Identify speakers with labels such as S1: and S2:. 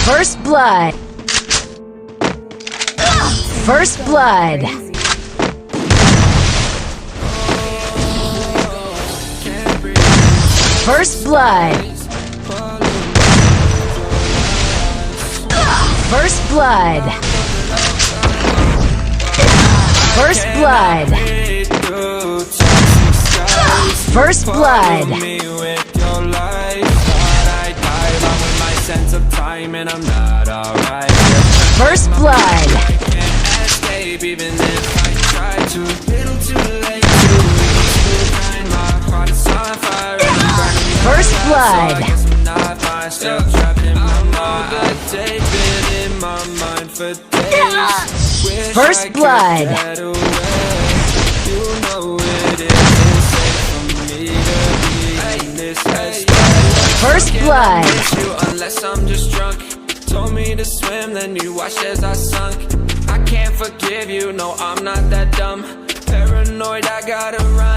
S1: First blood. First blood. First blood. First blood. First blood. First blood. First blood. First blood. First blood. First blood.
S2: Unless I'm just drunk. Told me to swim, then you watched as I sunk. I can't forgive you, no, I'm not that dumb. Paranoid, I gotta run.